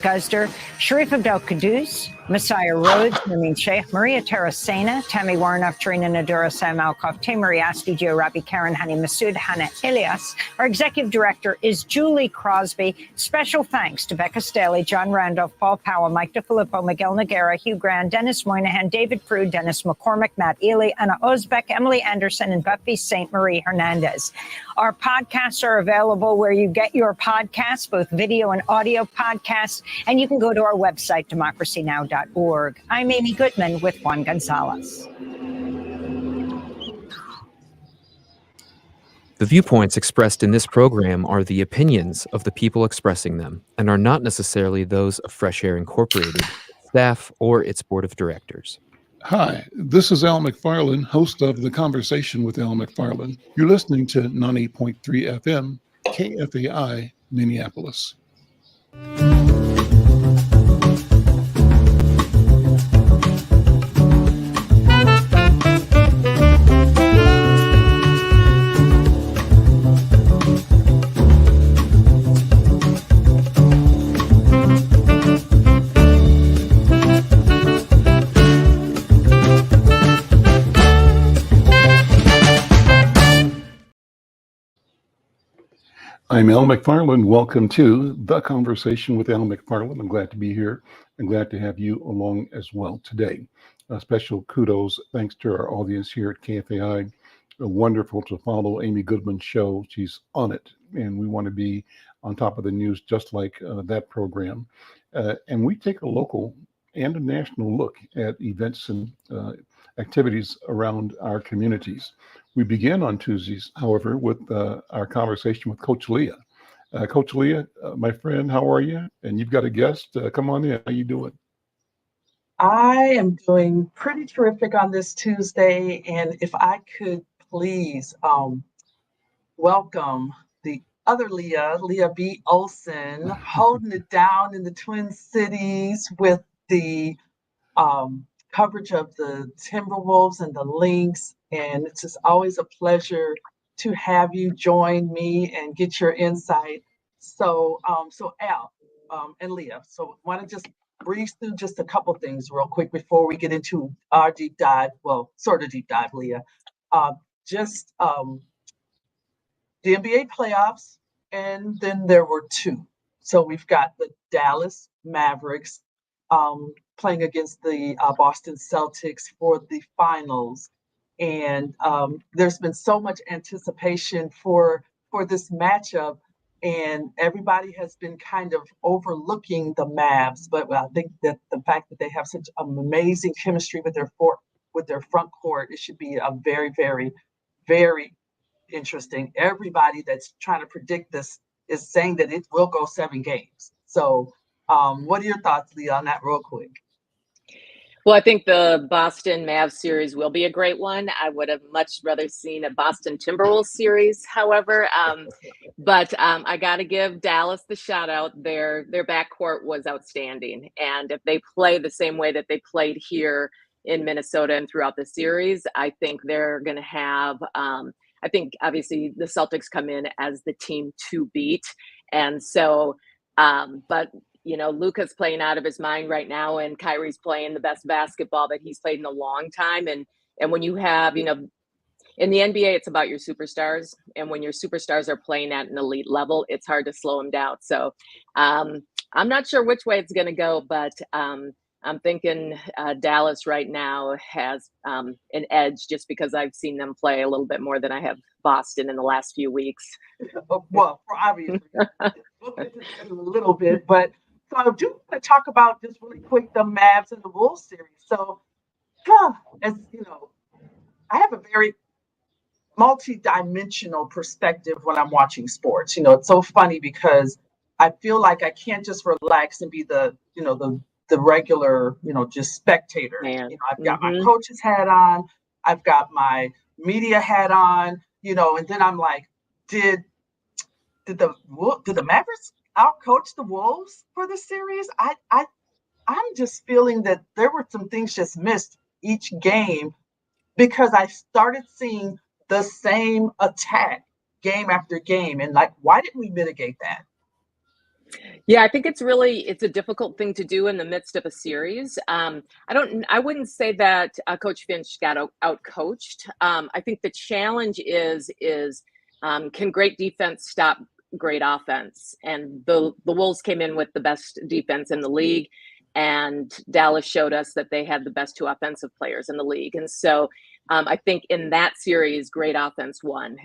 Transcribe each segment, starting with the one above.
Guzder, Sharif Abdel Qaddus, Messiah Rhodes, Ramin Sheikh, Maria Terracena, Tammy Warnoff, Trina Nadura, Sam Alkoff, Tamari Asti, Gio Rabi, Karen Hani Masood, Hannah Elias. Our executive director is Julie Crosby. Special thanks to Becca Staley, John Randolph, Paul Powell, Mike DeFilippo, Miguel Noguera, Hugh Grant, Dennis Moynihan, David Prude, Dennis McCormick, Matt Ely, Anna Ozbek, Emily Anderson, and Buffy St. Marie Hernandez. Our podcasts are available where you get your podcasts, both video and audio podcasts. And you can go to our website, democracynow.org. I'm Amy Goodman with Juan Gonzalez. The viewpoints expressed in this program are the opinions of the people expressing them and are not necessarily those of Fresh Air Incorporated, staff, or its board of directors. Hi, this is Al McFarlane, host of The Conversation with Al McFarlane. You're listening to 98.3 FM, KFAI, Minneapolis. I'm Al McFarlane. Welcome to The Conversation with Al McFarlane. I'm glad to be here and glad to have you along as well today. Special kudos, thanks to our audience here at KFAI. Wonderful to follow Amy Goodman's show. She's on it, and we want to be on top of the news just like that program. And we take a local and a national look at events and activities around our communities. We begin on Tuesdays, however, with our conversation with Coach Leah. Coach Leah, my friend, how are you? And you've got a guest. Come on in. How you doing? I am doing pretty terrific on this Tuesday. And if I could please welcome the other Leah, Leah B. Olson, holding it down in the Twin Cities with the coverage of the Timberwolves and the Lynx. And it's just always a pleasure to have you join me and get your insight. So Al and Leah, so want to just breeze through just a couple things real quick before we get into our deep dive. Well, sort of deep dive, Leah. Just the NBA playoffs, and then there were two. So we've got the Dallas Mavericks playing against the Boston Celtics for the finals. And there's been so much anticipation for this matchup, and everybody has been kind of overlooking the Mavs. But I think that the fact that they have such amazing chemistry with their front court, it should be a very, very, very interesting. Everybody that's trying to predict this is saying that it will go 7 games. So what are your thoughts, Leah, on that real quick? Well, I think the Boston Mavs series will be a great one. I would have much rather seen a Boston Timberwolves series, however. But I got to give Dallas the shout out. Their backcourt was outstanding. And if they play the same way that they played here in Minnesota and throughout the series, I think they're going to have I think obviously the Celtics come in as the team to beat. And so, but you know, Luka's playing out of his mind right now, and Kyrie's playing the best basketball that he's played in a long time. And when you have, you know, in the NBA, it's about your superstars. And when your superstars are playing at an elite level, it's hard to slow them down. So I'm not sure which way it's going to go, but I'm thinking Dallas right now has an edge just because I've seen them play a little bit more than I have Boston in the last few weeks. Well, for obvious reasons. We'll get to that in a little bit, but so I do want to talk about just really quick the Mavs and the Wolves series. So, as you know, I have a very multi-dimensional perspective when I'm watching sports. You know, it's so funny because I feel like I can't just relax and be the regular, just spectator. Man. You know, I've got my coach's hat on, I've got my media hat on, and then I'm like, did the Mavericks outcoach the Wolves for the series? I'm just feeling that there were some things just missed each game because I started seeing the same attack game after game. And like, why didn't we mitigate that? Yeah, I think it's a difficult thing to do in the midst of a series. I wouldn't say that Coach Finch got out coached. I think the challenge is can great defense stop great offense? And the Wolves came in with the best defense in the league, and Dallas showed us that they had the best two offensive players in the league. And so I think in that series, great offense won.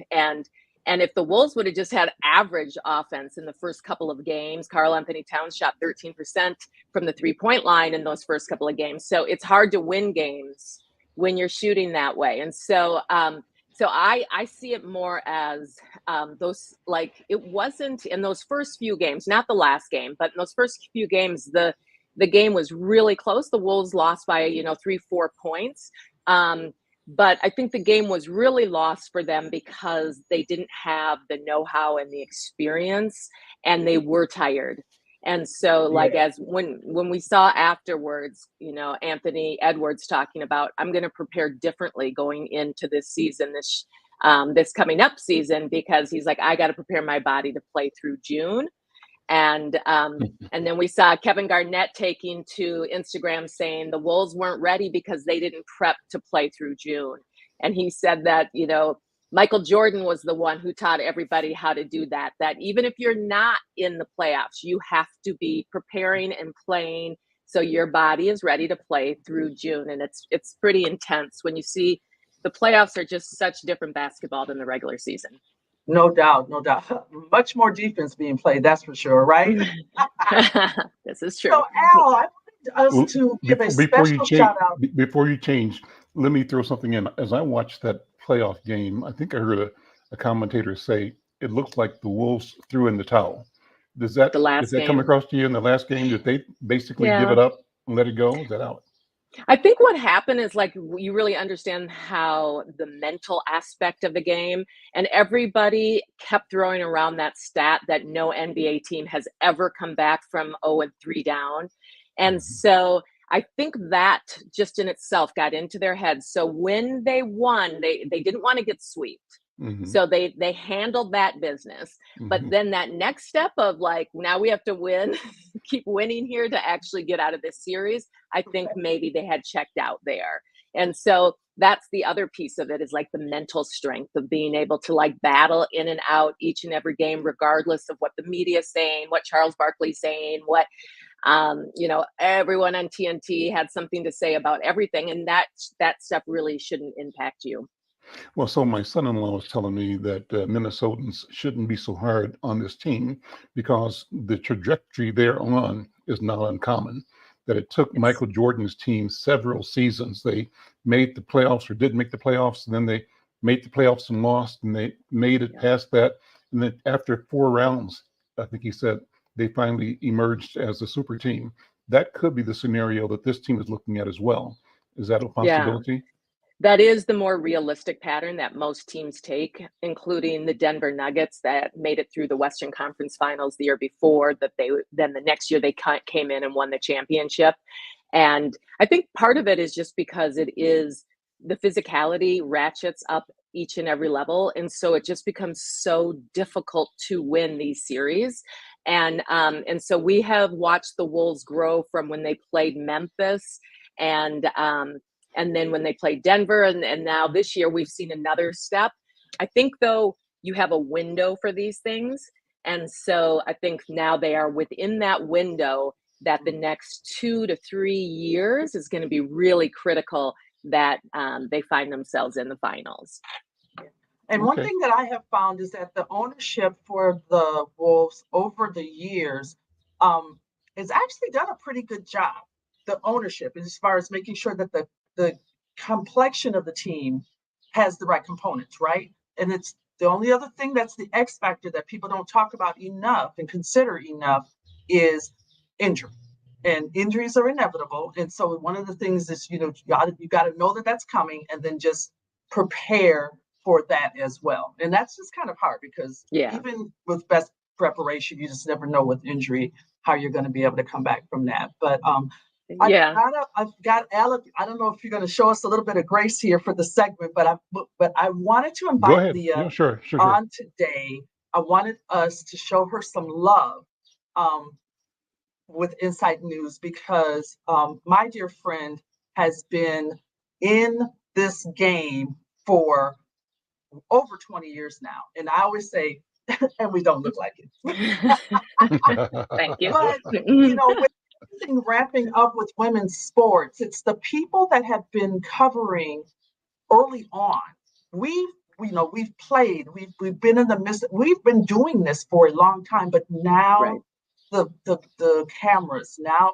And if the Wolves would have just had average offense in the first couple of games, Karl Anthony Towns shot 13% from the three-point line in those first couple of games. So it's hard to win games when you're shooting that way. And so I see it more as those, like, it wasn't in those first few games, not the last game, but in those first few games, the game was really close. The Wolves lost by, 3-4 points. But I think the game was really lost for them because they didn't have the know-how and the experience, and they were tired. And so, as when we saw afterwards, Anthony Edwards talking about, I'm going to prepare differently going into this season, this coming up season, because he's like, I got to prepare my body to play through June. And then we saw Kevin Garnett taking to Instagram saying the Wolves weren't ready because they didn't prep to play through June. And he said that, Michael Jordan was the one who taught everybody how to do that even if you're not in the playoffs, you have to be preparing and playing so your body is ready to play through June. And it's pretty intense when you see the playoffs are just such different basketball than the regular season. No doubt, no doubt. Much more defense being played, that's for sure, right? This is true. So, Al, I wanted us to give a special shout out. Before you change, let me throw something in. As I watched that playoff game, I think I heard a commentator say it looks like the Wolves threw in the towel. Does that come across to you in the last game? Did they basically give it up and let it go? Is that out? I think what happened is, like, you really understand how the mental aspect of the game, and everybody kept throwing around that stat that no NBA team has ever come back from 0-3 down. And so I think that just in itself got into their heads. So when they won, they didn't want to get swept. So they handled that business. But then that next step of, like, now we have to win, keep winning here to actually get out of this series, I think maybe they had checked out there. And so that's the other piece of it, is like the mental strength of being able to, like, battle in and out each and every game, regardless of what the media is saying, what Charles Barkley's saying, what everyone on TNT had something to say about everything. And that stuff really shouldn't impact you. Well, so my son-in-law was telling me that Minnesotans shouldn't be so hard on this team because the trajectory they're on is not uncommon. That it took Michael Jordan's team several seasons. They made the playoffs or didn't make the playoffs, and then they made the playoffs and lost, and they made it past that. And then after 4 rounds, I think he said, they finally emerged as a super team. That could be the scenario that this team is looking at as well. Is that a possibility? Yeah. That is the more realistic pattern that most teams take, including the Denver Nuggets that made it through the Western Conference Finals the year before, then the next year they came in and won the championship. And I think part of it is just because it is the physicality ratchets up each and every level. And so it just becomes so difficult to win these series. And so we have watched the Wolves grow from when they played Memphis and then when they played Denver, and now this year we've seen another step. I think, though, you have a window for these things. And so I think now they are within that window that the next 2 to 3 years is going to be really critical that they find themselves in the finals. And one thing that I have found is that the ownership for the Wolves over the years has actually done a pretty good job. The ownership, as far as making sure that the complexion of the team has the right components, right? And it's the only other thing that's the X factor that people don't talk about enough and consider enough is injury. And injuries are inevitable. And so one of the things is, you got to know that that's coming, and then just prepare for that as well. And that's just kind of hard because even with best preparation, you just never know with injury how you're going to be able to come back from that. But I've got Al. I don't know if you're going to show us a little bit of grace here for the segment, but I wanted to invite Leah on today. I wanted us to show her some love with Insight News because my dear friend has been in this game for over 20 years now. And I always say, and we don't look like it. Thank you. But, with everything wrapping up with women's sports, it's the people that have been covering early on. We've played, we've been in the midst, we've been doing this for a long time, but now Right. the cameras, now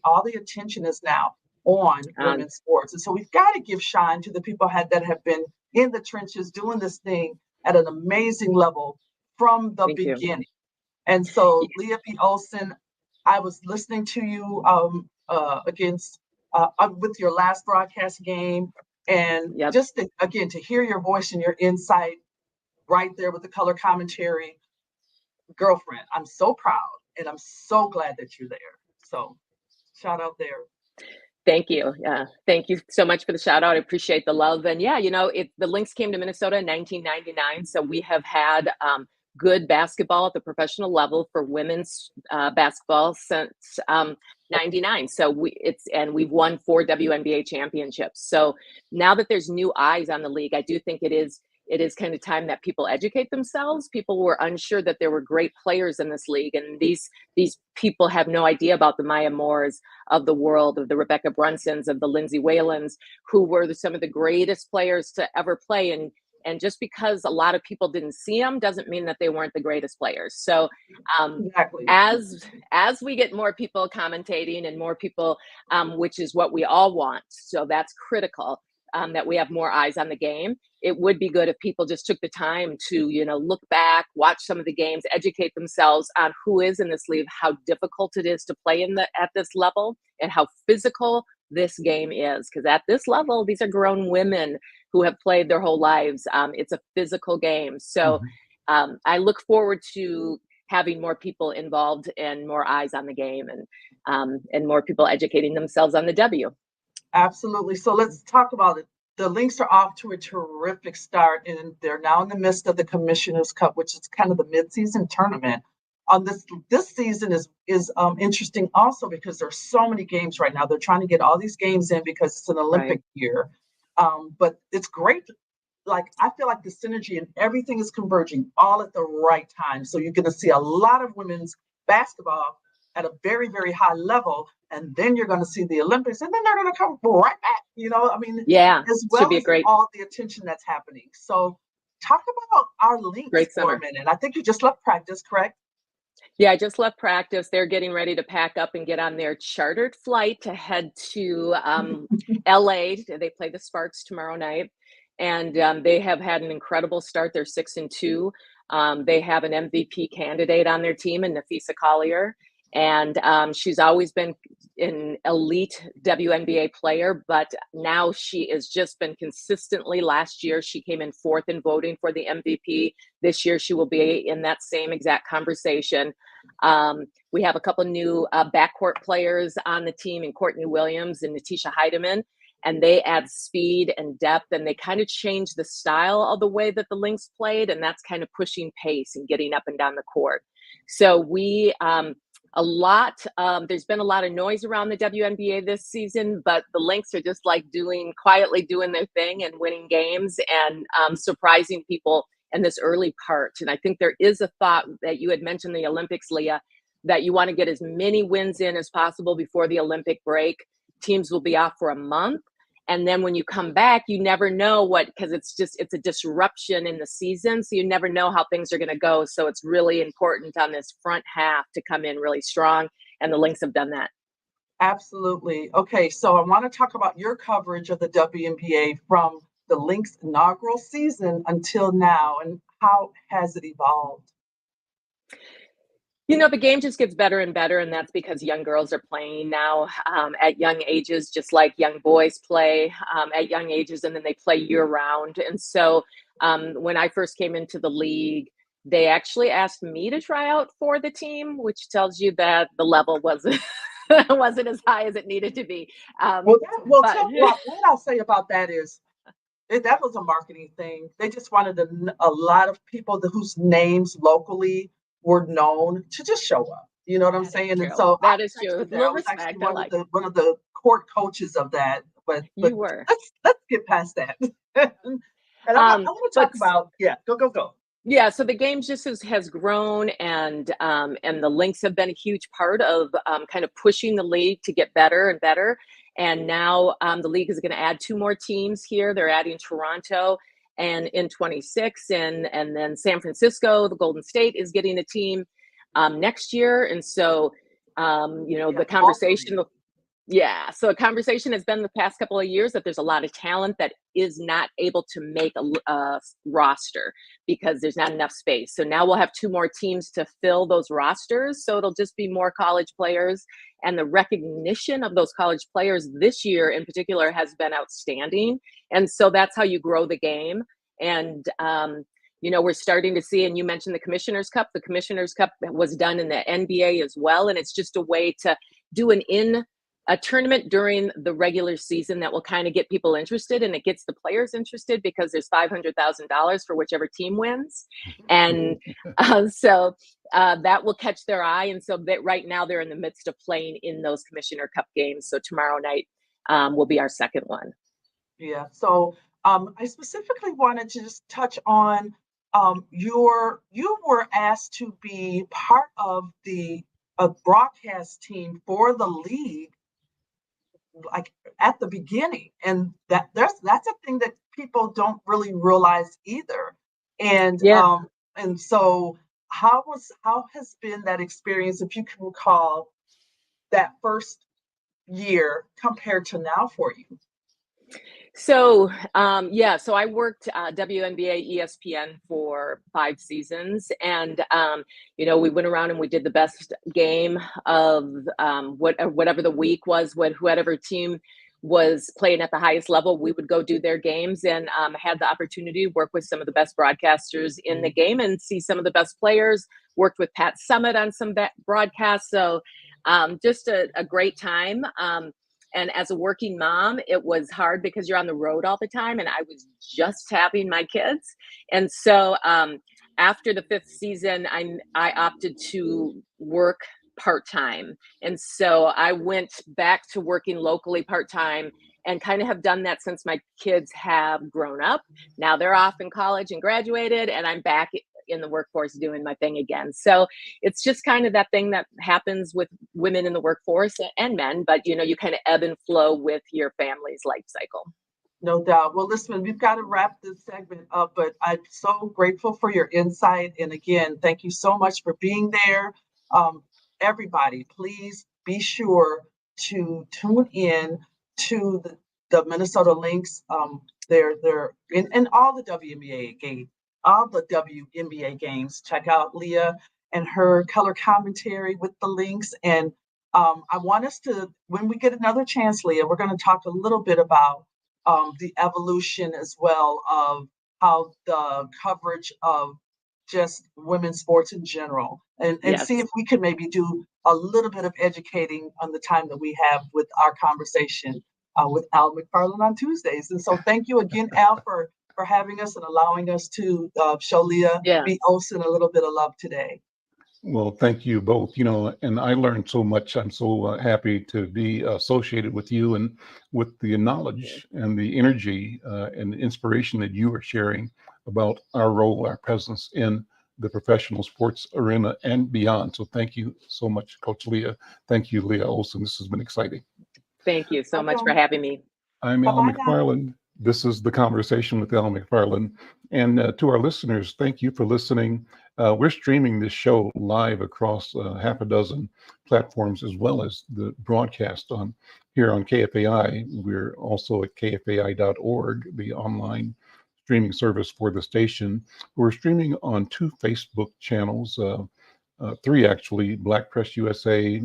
all the attention is now on women's sports. And so we've got to give shine to the people that have been in the trenches doing this thing at an amazing level from the beginning. And so Leah B. Olson, I was listening to you with your last broadcast game, and just to hear your voice and your insight right there with the color commentary. Girlfriend, I'm so proud and I'm so glad that you're there. So shout out there. Thank you. Thank you so much for the shout out. I appreciate the love. And the Lynx came to Minnesota in 1999. So we have had good basketball at the professional level for women's basketball since 99. So we've won 4 WNBA championships. So now that there's new eyes on the league, I do think it is kind of time that people educate themselves. People were unsure that there were great players in this league, and these people have no idea about the Maya Moores of the world, of the Rebecca Brunsons, of the Lindsay Whalens, who were some of the greatest players to ever play. And just because a lot of people didn't see them doesn't mean that they weren't the greatest players. So exactly. as we get more people commentating and more people, which is what we all want, so that's critical, that we have more eyes on the game. It would be good if people just took the time to, look back, watch some of the games, educate themselves on who is in this league, how difficult it is to play at this level, and how physical this game is. Because at this level, these are grown women who have played their whole lives. It's a physical game. So I look forward to having more people involved and more eyes on the game, and more people educating themselves on the W. Absolutely. So let's talk about it. The Lynx are off to a terrific start, and they're now in the midst of the Commissioner's Cup, which is kind of the mid-season tournament. This season is interesting also because there's so many games right now. They're trying to get all these games in because it's an Olympic year. But it's great. Like, I feel like the synergy and everything is converging all at the right time. So you're going to see a lot of women's basketball at a very, very high level, and then you're going to see the Olympics, and then they're going to come right back. As well as all the attention that's happening. So talk about our Lynx for a minute. I think you just left practice, correct? Yeah, I just left practice. They're getting ready to pack up and get on their chartered flight to head to LA. They play the Sparks tomorrow night. And they have had an incredible start. They're 6-2. They have an MVP candidate on their team in Nafisa Collier. And she's always been an elite WNBA player, but now she has just been consistently. Last year, she came in 4th in voting for the MVP. This year, she will be in that same exact conversation. We have a couple new backcourt players on the team in Courtney Williams and Natisha Heidemann, and they add speed and depth, and they kind of change the style of the way that the Lynx played, and that's kind of pushing pace and getting up and down the court. So there's been a lot of noise around the WNBA this season, but the Lynx are just like quietly doing their thing and winning games and surprising people in this early part. And I think there is a thought that you had mentioned the Olympics, Leah, that you want to get as many wins in as possible before the Olympic break. Teams will be off for a month. And then when you come back, you never know because it's a disruption in the season. So you never know how things are going to go. So it's really important on this front half to come in really strong. And the Lynx have done that. Absolutely. Okay. So I want to talk about your coverage of the WNBA from the Lynx inaugural season until now, and how has it evolved? The game just gets better and better, and that's because young girls are playing now at young ages, just like young boys play at young ages, and then they play year-round. And so when I first came into the league, they actually asked me to try out for the team, which tells you that the level wasn't as high as it needed to be. What I'll say about that is that was a marketing thing. They just wanted a lot of people whose names locally were known to just show up. You know what I'm saying? And True. so That is true. I Little was actually respect. I like one of the court coaches of that. But you were. let's get past that. And I want to But talk about go. yeah, so the game just has grown, and the links have been a huge part of kind of pushing the league to get better and better. And now the league is going to add 2 more teams here. They're adding Toronto and in 26, and then San Francisco, the Golden State is getting a team next year. And so the conversation. Yeah, so a conversation has been the past couple of years that there's a lot of talent that is not able to make a roster because there's not enough space. So now we'll have 2 more teams to fill those rosters. So it'll just be more college players. And the recognition of those college players this year in particular has been outstanding. And so that's how you grow the game. And, we're starting to see, and you mentioned the Commissioner's Cup. The Commissioner's Cup was done in the NBA as well. And it's just a way to do a tournament during the regular season that will kind of get people interested, and it gets the players interested because there's $500,000 for whichever team wins. And so that will catch their eye. And so that right now they're in the midst of playing in those Commissioner Cup games. So tomorrow night will be our second one. Yeah. So I specifically wanted to just touch on you were asked to be part of the broadcast team for the league, like at the beginning, and that's a thing that people don't really realize either. And and so how has been that experience, if you can recall, that first year compared to now for you? So, so I worked WNBA ESPN for 5 seasons, and, we went around and we did the best game of whatever the week was, whatever team was playing at the highest level, we would go do their games, and had the opportunity to work with some of the best broadcasters in the game and see some of the best players, worked with Pat Summitt on some broadcasts. So just a great time. And as a working mom, it was hard because you're on the road all the time, and I was just having my kids. And so after the 5th season, I opted to work part-time. And so I went back to working locally part-time, and kind of have done that since my kids have grown up. Now they're off in college and graduated, and I'm back in the workforce doing my thing again. So it's just kind of that thing that happens with women in the workforce and men, but you kind of ebb and flow with your family's life cycle. No doubt. Well, listen, we've got to wrap this segment up, but I'm so grateful for your insight. And again, thank you so much for being there. Everybody, please be sure to tune in to the Minnesota Lynx. They're in all the WNBA games. Check out Leah and her color commentary with the Lynx. And I want us to, when we get another chance, Leah, we're going to talk a little bit about the evolution as well of how the coverage of just women's sports in general, and Yes. see if we can maybe do a little bit of educating on the time that we have with our conversation with Al McFarlane on Tuesdays. And so thank you again, Al, for having us and allowing us to show Leah B. Olson a little bit of love today. Well, thank you both. And I learned so much. I'm so happy to be associated with you and with the knowledge and the energy and the inspiration that you are sharing about our role, our presence in the professional sports arena and beyond. So thank you so much, Coach Leah. Thank you, Leah Olson. This has been exciting. Thank you so much for having me. I'm Al McFarlane. This is The Conversation with Al McFarlane. And to our listeners, thank you for listening. We're streaming this show live across half a dozen platforms, as well as the broadcast here on KFAI. We're also at kfai.org, the online streaming service for the station. We're streaming on 2 Facebook channels, 3 actually, Black Press USA,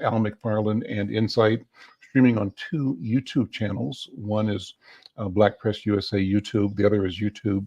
Al McFarlane, and Insight. Streaming on 2 YouTube channels. One is Black Press USA YouTube. The other is YouTube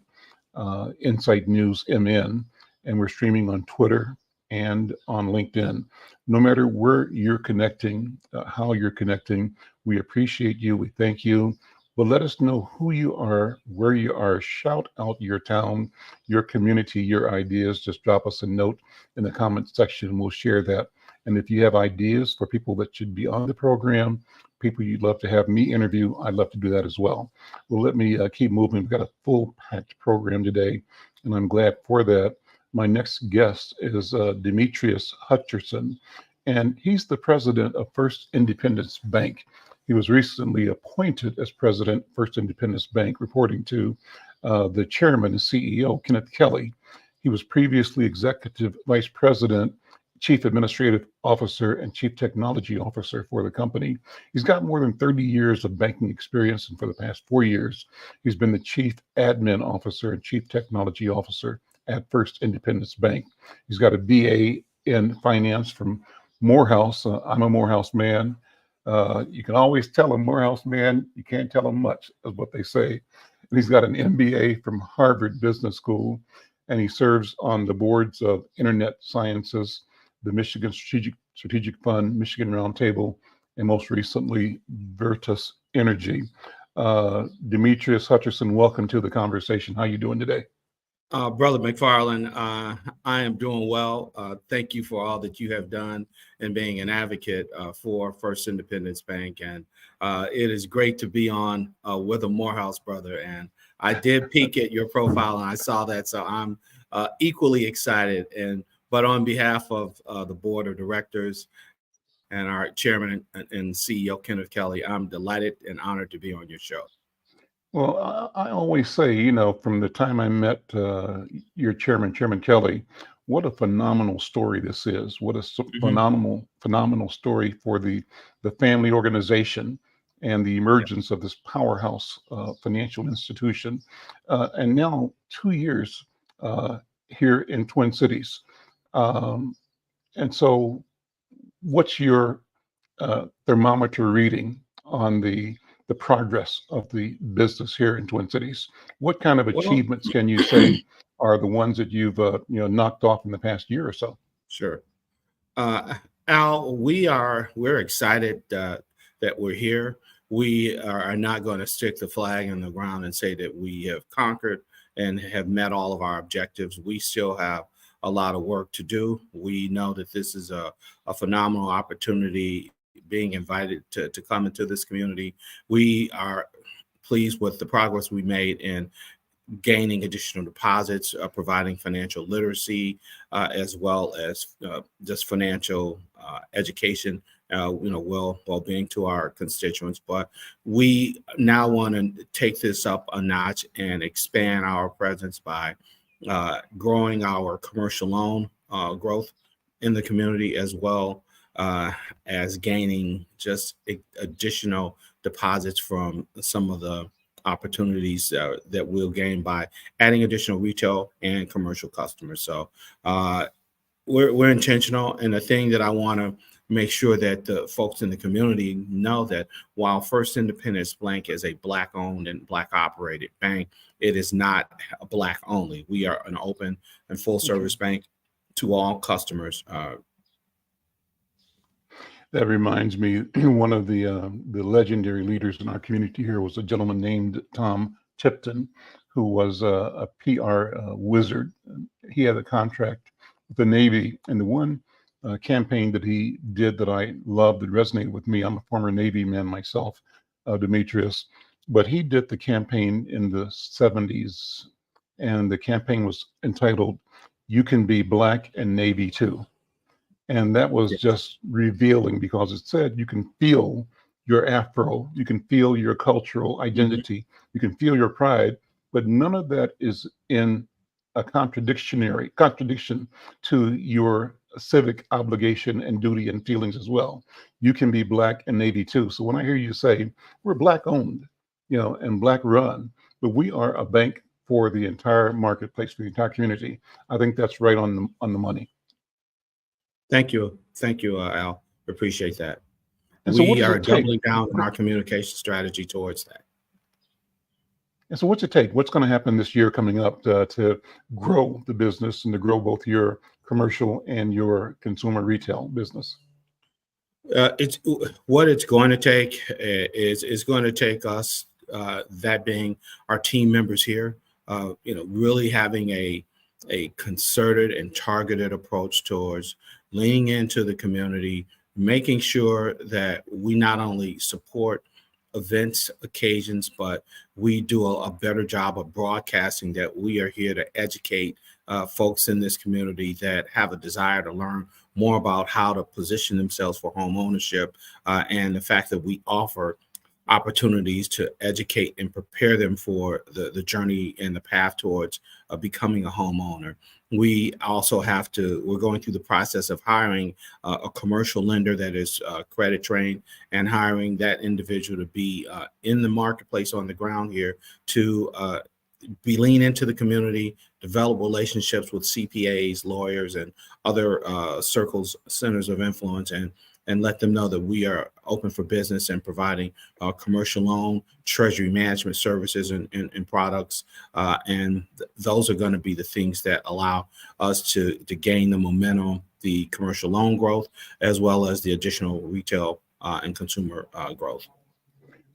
Insight News MN. And we're streaming on Twitter and on LinkedIn. No matter where you're connecting, how you're connecting, we appreciate you. We thank you. But let us know who you are, where you are. Shout out your town, your community, your ideas. Just drop us a note in the comment section, and we'll share that And if you have ideas for people that should be on the program, people you'd love to have me interview, I'd love to do that as well. Well, let me keep moving. We've got a full packed program today, and I'm glad for that. My next guest is Dimitrius Hutcherson, and he's the president of First Independence Bank. He was recently appointed as president of First Independence Bank, reporting to the chairman and CEO, Kenneth Kelly. He was previously executive vice president, chief administrative officer, and chief technology officer for the company. He's got more than 30 years of banking experience, and for the past 4 years, he's been the chief admin officer and chief technology officer at First Independence Bank. He's got a BA in finance from Morehouse. I'm a Morehouse man. You can always tell a Morehouse man, you can't tell him much, is what they say. And he's got an MBA from Harvard Business School, and he serves on the boards of Internet Sciences, the Michigan Strategic Fund, Michigan Roundtable, and most recently, Virtus Energy. Dimitrius Hutcherson, welcome to the conversation. How are you doing today? Brother McFarlane, I am doing well. Thank you for all that you have done in being an advocate for First Independence Bank. And it is great to be on with a Morehouse brother. And I did peek at your profile and I saw that. So I'm equally excited. But on behalf of the board of directors and our chairman and CEO, Kenneth Kelly, I'm delighted and honored to be on your show. Well, I always say, you know, from the time I met your chairman, Chairman Kelly, what a phenomenal story this is. What a phenomenal story for the family organization and the emergence of this powerhouse financial institution. And now 2 years here in Twin Cities. And so what's your thermometer reading on the progress of the business here in Twin Cities? What kind of achievements can you say are the ones that you've knocked off in the past year or so? Sure. Al, we're excited that we're here. We are not going to stick the flag in the ground and say that we have conquered and have met all of our objectives. We still have a lot of work to do. We know that this is a phenomenal opportunity, being invited to come into this community. We are pleased with the progress we made in gaining additional deposits, providing financial literacy, as well as just financial education, well-being to our constituents. But we now want to take this up a notch and expand our presence by growing our commercial loan growth in the community, as well as gaining just additional deposits from some of the opportunities that we'll gain by adding additional retail and commercial customers. So we're intentional. And the thing that I want to make sure that the folks in the community know that while First Independence Bank is a Black-owned and Black-operated bank, it is not Black only. We are an open and full-service bank to all customers. That reminds me, one of the legendary leaders in our community here was a gentleman named Tom Tipton, who was a PR wizard. He had a contract with the Navy, and the one campaign that he did that I loved, that resonated with me. I'm a former Navy man myself, Dimitrius, but he did the campaign in the 70s, and the campaign was entitled, "You Can Be Black and Navy Too." And that was just revealing, because it said you can feel your Afro, you can feel your cultural identity, you can feel your pride, but none of that is in a contradiction to your civic obligation and duty and feelings as well. You can be Black and Navy too. So when I hear you say we're Black owned, and Black run, but we are a bank for the entire marketplace, for the entire community, I think that's right on the money. Thank you, Al. Appreciate that. And so we are doubling down on our communication strategy towards that. And so what's it take? What's going to happen this year coming up to grow the business and to grow both your commercial and your consumer retail business? It's going to take is going to take us, that being our team members here, really having a concerted and targeted approach towards leaning into the community, making sure that we not only support events, occasions, but we do a better job of broadcasting that we are here to educate folks in this community that have a desire to learn more about how to position themselves for home ownership, and the fact that we offer opportunities to educate and prepare them for the journey and the path towards becoming a homeowner. We also we're going through the process of hiring a commercial lender that is credit trained, and hiring that individual to be in the marketplace on the ground here to lean into the community, develop relationships with CPAs, lawyers, and other centers of influence, and let them know that we are open for business and providing commercial loan, treasury management services and products. Those are going to be the things that allow us to gain the momentum, the commercial loan growth, as well as the additional retail and consumer growth.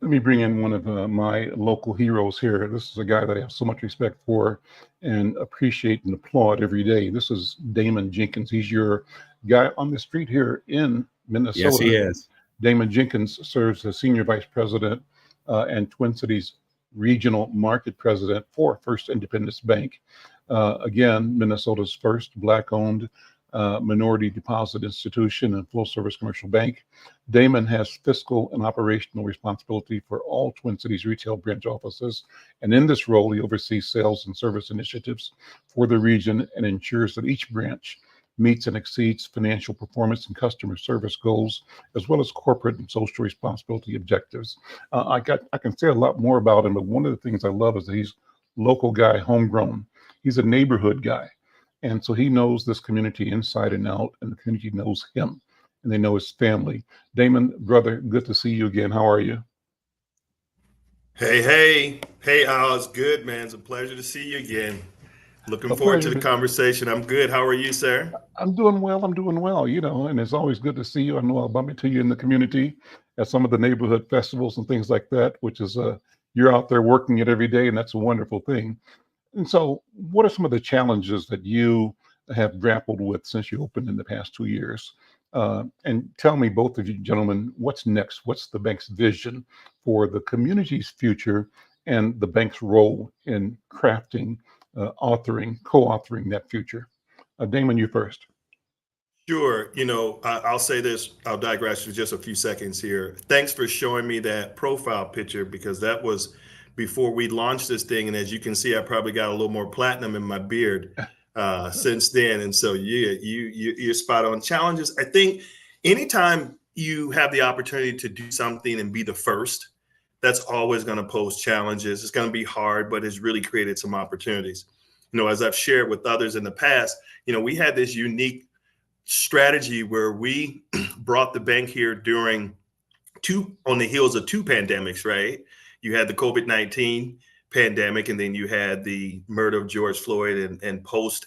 Let me bring in one of my local heroes here. This is a guy that I have so much respect for and appreciate and applaud every day. This is Damon Jenkins. He's your guy on the street here in Minnesota. Yes, he is. Damon Jenkins serves as Senior Vice President and Twin Cities Regional Market President for First Independence Bank. Again, Minnesota's first Black-owned minority deposit institution and full-service commercial bank. Damon has fiscal and operational responsibility for all Twin Cities retail branch offices, and in this role, he oversees sales and service initiatives for the region and ensures that each branch meets and exceeds financial performance and customer service goals, as well as corporate and social responsibility objectives. I can say a lot more about him, but one of the things I love is that he's a local guy, homegrown. He's a neighborhood guy. And so he knows this community inside and out, and the community knows him, and they know his family. Damon, brother, good to see you again. How are you? Hey, Al, it's good, man. It's a pleasure to see you again. Looking forward to the conversation. I'm good. How are you, sir? I'm doing well, you know, and it's always good to see you. I know I'll bump into you in the community at some of the neighborhood festivals and things like that, which is you're out there working it every day, and that's a wonderful thing. And so what are some of the challenges that you have grappled with since you opened in the past 2 years? And tell me, both of you gentlemen, what's next? What's the bank's vision for the community's future and the bank's role in crafting, co-authoring that future? Damon, you first. Sure. You know, I'll say this. I'll digress for just a few seconds here. Thanks for showing me that profile picture, because that was before we launched this thing. And as you can see, I probably got a little more platinum in my beard since then. And so, yeah, you're spot on. Challenges. I think anytime you have the opportunity to do something and be the first, that's always going to pose challenges. It's going to be hard, but it's really created some opportunities. You know, as I've shared with others in the past, you know, we had this unique strategy where we brought the bank here on the heels of two pandemics, right? You had the COVID-19 pandemic, and then you had the murder of George Floyd and post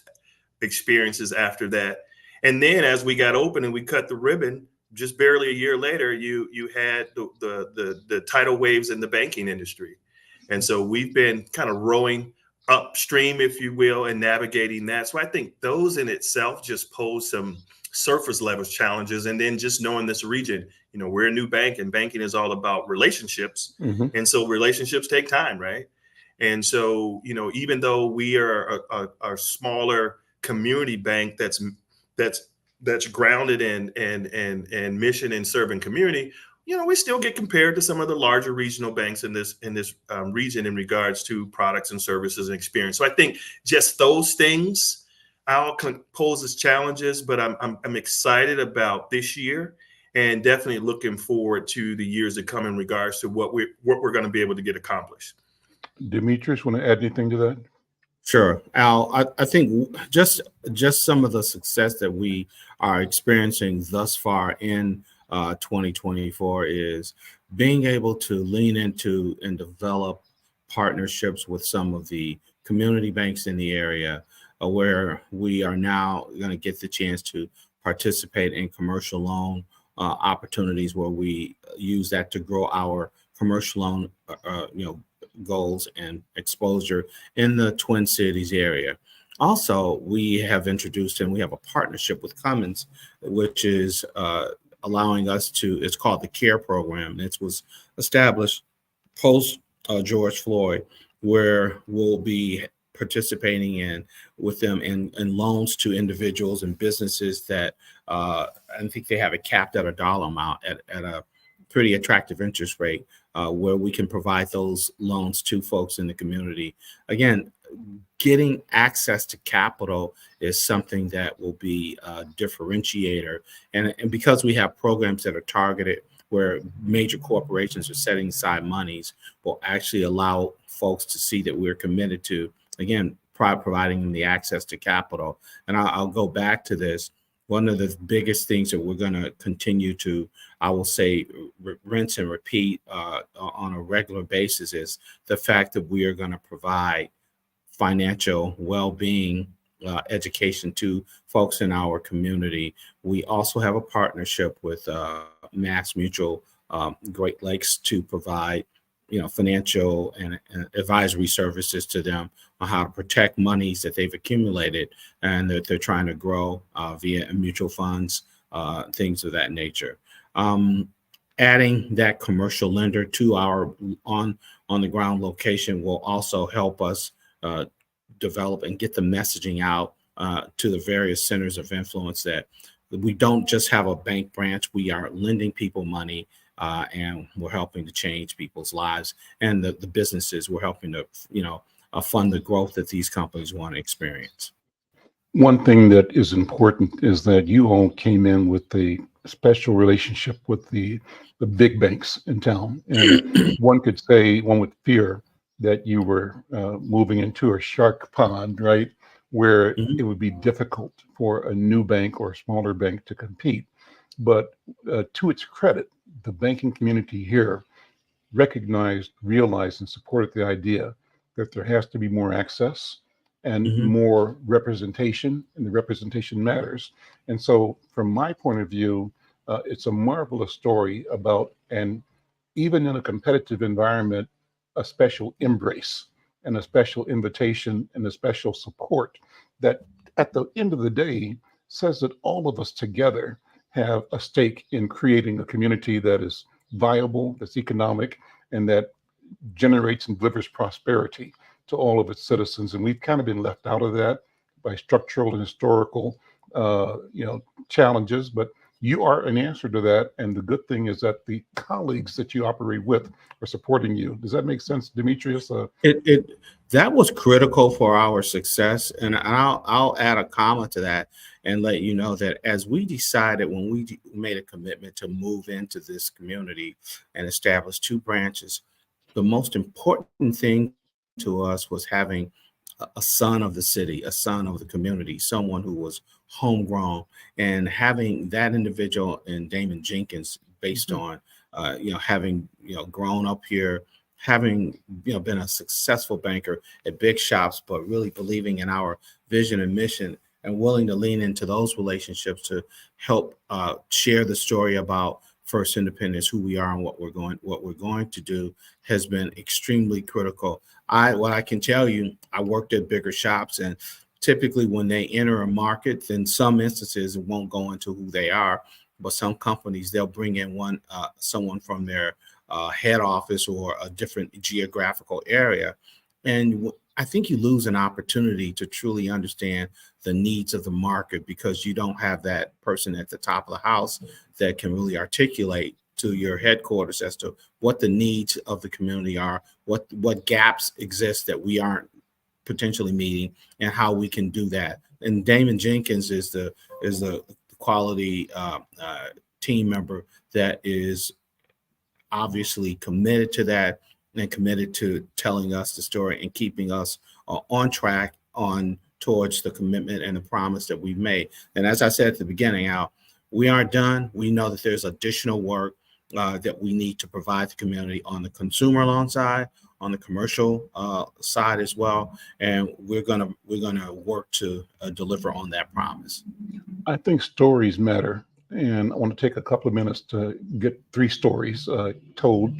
experiences after that. And then as we got open and we cut the ribbon, just barely a year later, you had the tidal waves in the banking industry. And so we've been kind of rowing upstream, if you will, and navigating that. So I think those in itself just pose some surface level challenges. And then just knowing this region, you know, we're a new bank, and banking is all about relationships. Mm-hmm. And so relationships take time, right? And so, you know, even though we are a smaller community bank that's grounded in mission and serving community, you know, we still get compared to some of the larger regional banks in this region in regards to products and services and experience. So I think just those things poses challenges, but I'm excited about this year, and definitely looking forward to the years to come in regards to what we're going to be able to get accomplished. Dimitrius, want to add anything to that? Sure, Al. I think just some of the success that we are experiencing thus far in 2024 is being able to lean into and develop partnerships with some of the community banks in the area, where we are now going to get the chance to participate in commercial loan opportunities, where we use that to grow our commercial loan goals and exposure in the Twin Cities area. Also, we have introduced and we have a partnership with Cummins, which is allowing us to, it's called the CARE program. It was established post George Floyd, where we'll be participating in with them in loans to individuals and businesses that I think they have it capped at a dollar amount at a pretty attractive interest rate, where we can provide those loans to folks in the community. Again, getting access to capital is something that will be a differentiator. And because we have programs that are targeted where major corporations are setting aside monies, will actually allow folks to see that we're committed to, again, providing them the access to capital. And I'll go back to this. One of the biggest things that we're going to continue to, I will say, rinse and repeat on a regular basis is the fact that we are going to provide financial well-being education to folks in our community. We also have a partnership with Mass Mutual Great Lakes to provide, financial and advisory services to them on how to protect monies that they've accumulated and that they're trying to grow via mutual funds, things of that nature. Adding that commercial lender to our on the ground location will also help us develop and get the messaging out to the various centers of influence that we don't just have a bank branch. We are lending people money and we're helping to change people's lives, and the businesses we're helping to, fund the growth that these companies want to experience. One thing that is important is that you all came in with a special relationship with the big banks in town. And one could say, one would fear that you were moving into a shark pond, right? Where it would be difficult for a new bank or a smaller bank to compete. But to its credit, the banking community here recognized, realized, and supported the idea that there has to be more access and more representation, and the representation matters. And so from my point of view, it's a marvelous story about, and even in a competitive environment, a special embrace and a special invitation and a special support that at the end of the day says that all of us together have a stake in creating a community that is viable, that's economic, and that generates and delivers prosperity to all of its citizens. And we've kind of been left out of that by structural and historical challenges, but you are an answer to that. And the good thing is that the colleagues that you operate with are supporting you. Does that make sense, Dimitrius? That was critical for our success. And I'll add a comment to that and let you know that as we decided, when we made a commitment to move into this community and establish 2 branches, the most important thing to us was having a son of the city, a son of the community, someone who was homegrown, and having that individual in Damon Jenkins, based on, having, grown up here, having, been a successful banker at big shops, but really believing in our vision and mission and willing to lean into those relationships to help share the story about First Independence, who we are and what we're going to do, has been extremely critical. What I can tell you, I worked at bigger shops, and typically when they enter a market, in some instances it won't go into who they are, but some companies, they'll bring in someone from their head office or a different geographical area. And I think you lose an opportunity to truly understand the needs of the market because you don't have that person at the top of the house that can really articulate to your headquarters as to what the needs of the community are, what gaps exist that we aren't potentially meeting, and how we can do that. And Damon Jenkins is the quality team member that is obviously committed to that and committed to telling us the story and keeping us on track towards the commitment and the promise that we've made. And as I said at the beginning, Al, we aren't done. We know that there's additional work that we need to provide the community on the consumer loan side, on the commercial side as well, and we're gonna work to deliver on that promise. I think stories matter, and I want to take a couple of minutes to get 3 stories told.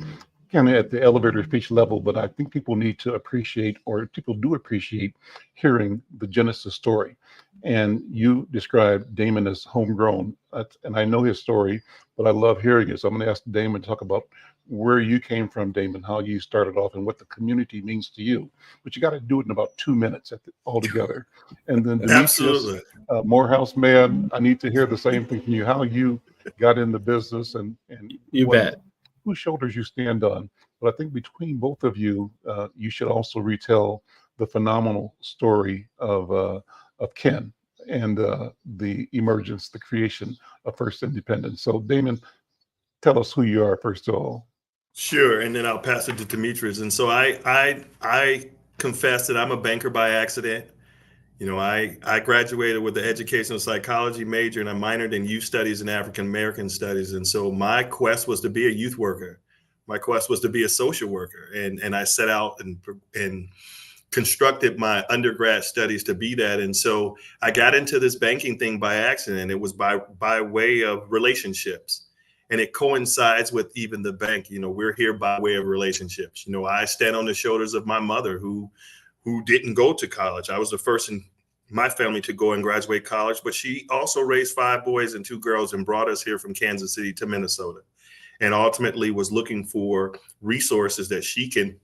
kind of at the elevator speech level, but I think people need to appreciate, or people do appreciate, hearing the Genesis story. And you described Damon as homegrown, and I know his story, but I love hearing it. So I'm going to ask Damon to talk about where you came from, Damon, how you started off, and what the community means to you. But you got to do it in about 2 minutes altogether. And then Dimitrius, Absolutely. Morehouse man, I need to hear the same thing from you. How you got in the business, and You bet. whose shoulders you stand on. But I think between both of you, you should also retell the phenomenal story of Ken and the emergence, the creation of First Independence. So Damon, tell us who you are first of all. Sure, and then I'll pass it to Dimitrius. And so I confess that I'm a banker by accident. You know, I graduated with an educational psychology major, and I minored in youth studies and African American studies. And so my quest was to be a youth worker. My quest was to be a social worker, and I set out and constructed my undergrad studies to be that. And so I got into this banking thing by accident. It was by way of relationships. And it coincides with even the bank. You know, we're here by way of relationships. You know, I stand on the shoulders of my mother who didn't go to college. I was the first in my family to go and graduate college, but she also raised 5 boys and 2 girls and brought us here from Kansas City to Minnesota, and ultimately was looking for resources that she can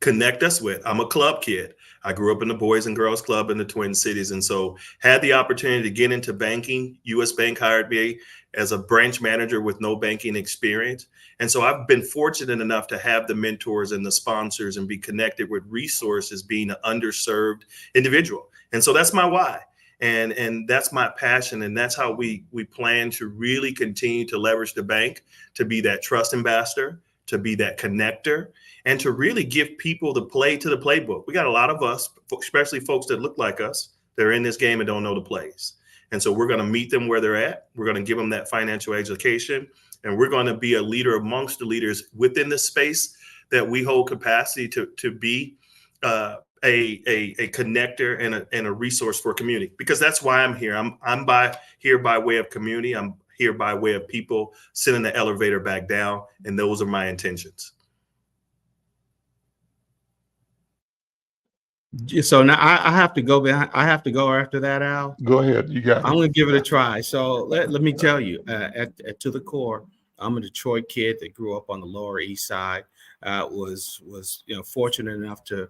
connect us with. I'm a club kid. I grew up in the Boys and Girls Club in the Twin Cities, and so had the opportunity to get into banking. U.S. Bank hired me as a branch manager with no banking experience. And so I've been fortunate enough to have the mentors and the sponsors and be connected with resources, being an underserved individual. And so that's my why. And that's my passion. And that's how we plan to really continue to leverage the bank to be that trust ambassador, to be that connector, and to really give people the play to the playbook. We got a lot of us, especially folks that look like us, they're in this game and don't know the plays. And so we're going to meet them where they're at. We're going to give them that financial education, and we're going to be a leader amongst the leaders within the space that we hold capacity to be a connector and a resource for community, because that's why I'm here. I'm here by way of community. I'm here by way of people sending the elevator back down, and those are my intentions. So now I have to go behind. I have to go after that, Al. Go ahead, you got it. I'm going to give it a try. So let me tell you, to the core, I'm a Detroit kid that grew up on the Lower East Side. Was fortunate enough to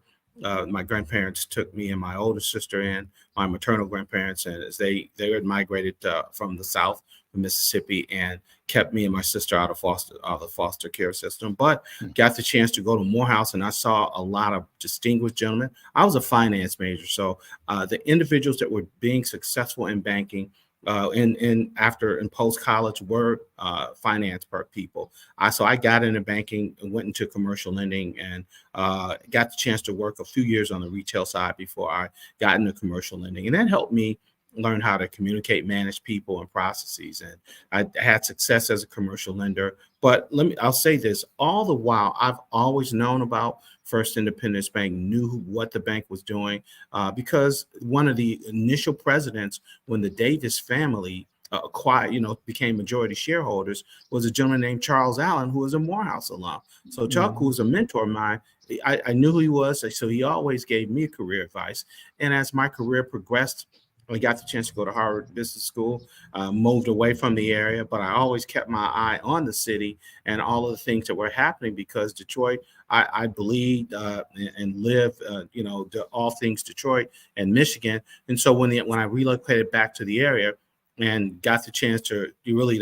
my grandparents took me and my older sister in, my maternal grandparents, and as they had migrated from the South, from Mississippi, and kept me and my sister out of the foster care system, but got the chance to go to Morehouse, and I saw a lot of distinguished gentlemen. I was a finance major, so the individuals that were being successful in banking in post college were finance people. So I got into banking and went into commercial lending, and got the chance to work a few years on the retail side before I got into commercial lending, and that helped me learn how to communicate, manage people and processes. And I had success as a commercial lender. But I'll say this, all the while, I've always known about First Independence Bank, knew what the bank was doing, because one of the initial presidents, when the Davis family became majority shareholders, was a gentleman named Charles Allen, who was a Morehouse alum. So Chuck, who was a mentor of mine, I knew who he was. So he always gave me career advice. And as my career progressed, I got the chance to go to Harvard Business School, moved away from the area, but I always kept my eye on the city and all of the things that were happening, because Detroit, I believed and live, all things Detroit and Michigan. And so when I relocated back to the area and got the chance to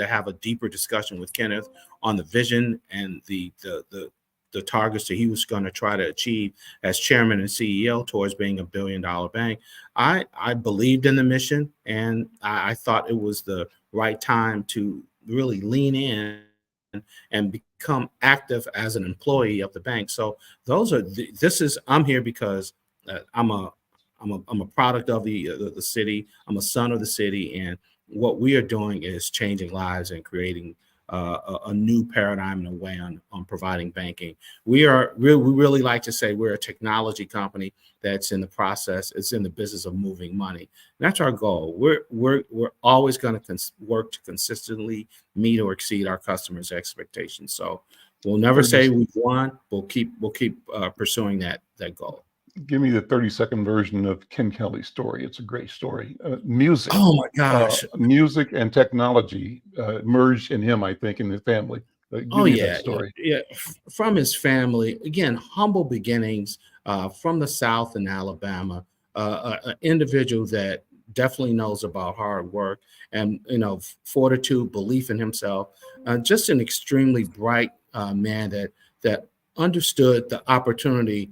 have a deeper discussion with Kenneth on the vision and the targets that he was going to try to achieve as chairman and CEO towards being $1 billion bank, I believed in the mission, and I thought it was the right time to really lean in and become active as an employee of the bank. So I'm here because I'm a product of the city. I'm a son of the city, and what we are doing is changing lives and creating a new paradigm and a way on providing banking. We really like to say we're a technology company that's in the process. It's in the business of moving money. And that's our goal. We're always going to work to consistently meet or exceed our customers' expectations. So we'll never say we've won. We'll keep pursuing that goal. Give me the 30-second version of Ken Kelly's story. It's a great story. Music. Oh my gosh. Music and technology merged in him, I think, in his family. Give me that story. Yeah. From his family, again, humble beginnings, from the South in Alabama, an individual that definitely knows about hard work and, fortitude, belief in himself, just an extremely bright man that understood the opportunity